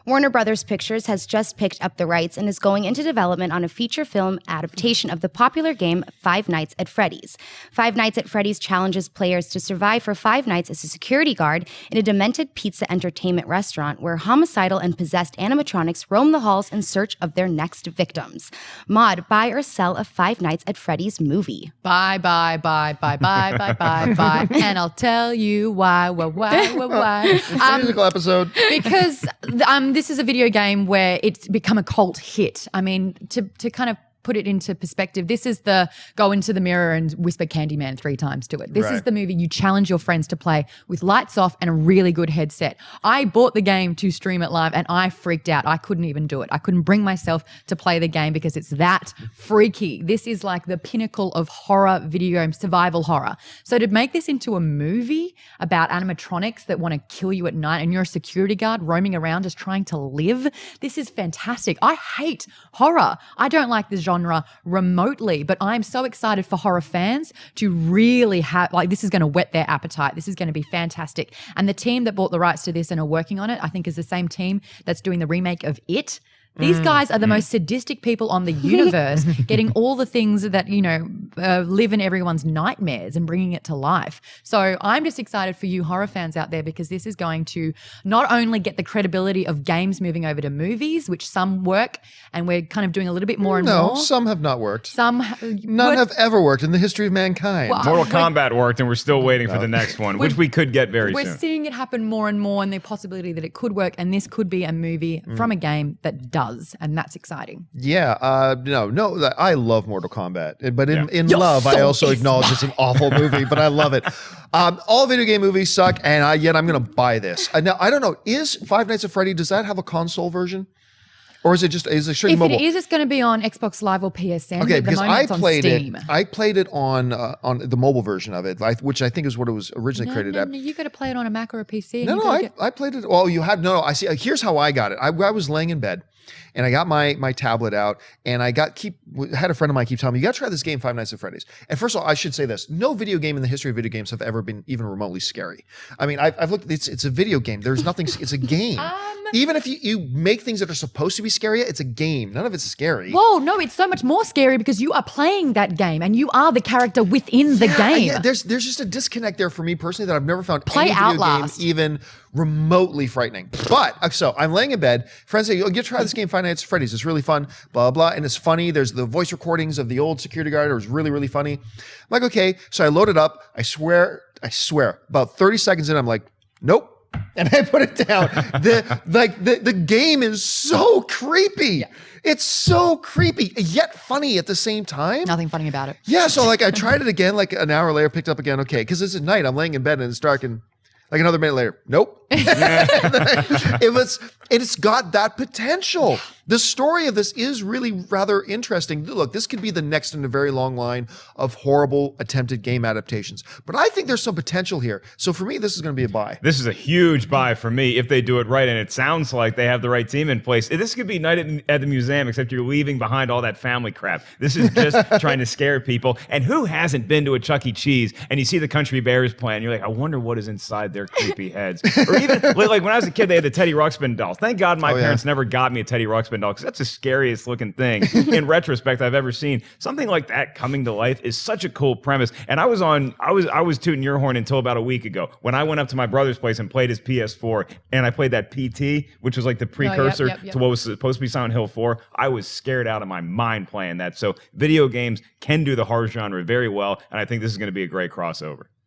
Warner Brothers Pictures has just picked up the rights and is going into development on a feature film adaptation of the popular game Five Nights at Freddy's. Five Nights at Freddy's challenges players to survive for 5 nights as a security guard in a demented pizza entertainment restaurant where homicidal and possessed animatronics roam the halls in search of their next victims. Maude, buy or sell a Five Nights at Freddy's movie? Buy. And I'll tell you why. Musical episode. Because this is a video game where it's become a cult hit. I mean, to kind of put it into perspective, this is the go into the mirror and whisper Candyman 3 times to it. This is the movie you challenge your friends to play with lights off and a really good headset. I bought the game to stream it live and I freaked out. I couldn't even do it. I couldn't bring myself to play the game because it's that freaky. This is like the pinnacle of horror video game, survival horror. So to make this into a movie about animatronics that want to kill you at night and you're a security guard roaming around just trying to live, this is fantastic. I hate horror. I don't like the genre remotely, but I'm so excited for horror fans to really have, like, this is going to whet their appetite. This is going to be fantastic. And the team that bought the rights to this and are working on it, I think is the same team that's doing the remake of It. These guys are the most sadistic people on the universe, getting all the things that, live in everyone's nightmares and bringing it to life. So I'm just excited for you horror fans out there because this is going to not only get the credibility of games moving over to movies, which some work, and we're kind of doing a little bit more and more. No, some have not worked. None have ever worked in the history of mankind. Well, Mortal Kombat worked, and we're still waiting for the next one, which we could get very soon. We're seeing it happen more and more, and the possibility that it could work, and this could be a movie from a game that does. And that's exciting. Yeah, I love Mortal Kombat, but in love, I also acknowledge it's an awful movie, but I love it. All video game movies suck, and yet I'm going to buy this. Now I don't know, is Five Nights at Freddy, does that have a console version? Or is it strictly mobile? If it is, it's going to be on Xbox Live or PSN. Okay, because I played it. I played it on the mobile version of it, which I think is what it was originally created at. No, you got to play it on a Mac or a PC. I played it. Well, you had I see. Here's how I got it. I was laying in bed, and I got my tablet out, and I had a friend of mine keep telling me, you got to try this game, Five Nights at Freddy's. And first of all, I should say this: no video game in the history of video games have ever been even remotely scary. I mean, I've looked. It's a video game. There's nothing. It's a game. Even if you make things that are supposed to be scary, it's a game. None of it's scary. Whoa, no, it's so much more scary because you are playing that game and you are the character within the game. Yeah, there's just a disconnect there for me personally that I've never found Play any video Outlast. game even remotely frightening. But so I'm laying in bed. Friends say, "You try this game, Five Nights at Freddy's. It's really fun." Blah blah, and it's funny. There's the voice recordings of the old security guard. It was really really funny. I'm like, okay, so I load it up. I swear, about 30 seconds in, I'm like, nope. And I put it down. The game is so creepy. Yeah. It's so creepy, yet funny at the same time. Nothing funny about it. Yeah, so I tried it again, an hour later, picked up again. Okay, because it's at night. I'm laying in bed and it's dark, and another minute later, nope. It's got that potential. The story of this is really rather interesting. Look, this could be the next in a very long line of horrible attempted game adaptations. But I think there's some potential here. So for me, this is going to be a buy. This is a huge buy for me if they do it right, and it sounds like they have the right team in place. This could be Night at the Museum, except you're leaving behind all that family crap. This is just trying to scare people. And who hasn't been to a Chuck E. Cheese and you see the Country Bears playing, you're like, I wonder what is inside their creepy heads. Or even like when I was a kid, they had the Teddy Ruxpin dolls. Thank God my parents never got me a Teddy Ruxpin doll because that's the scariest looking thing in retrospect I've ever seen. Something like that coming to life is such a cool premise. And I was tooting your horn until about a week ago when I went up to my brother's place and played his PS4 and I played that PT, which was like the precursor to what was supposed to be Silent Hill 4. I was scared out of my mind playing that. So video games can do the horror genre very well, and I think this is going to be a great crossover.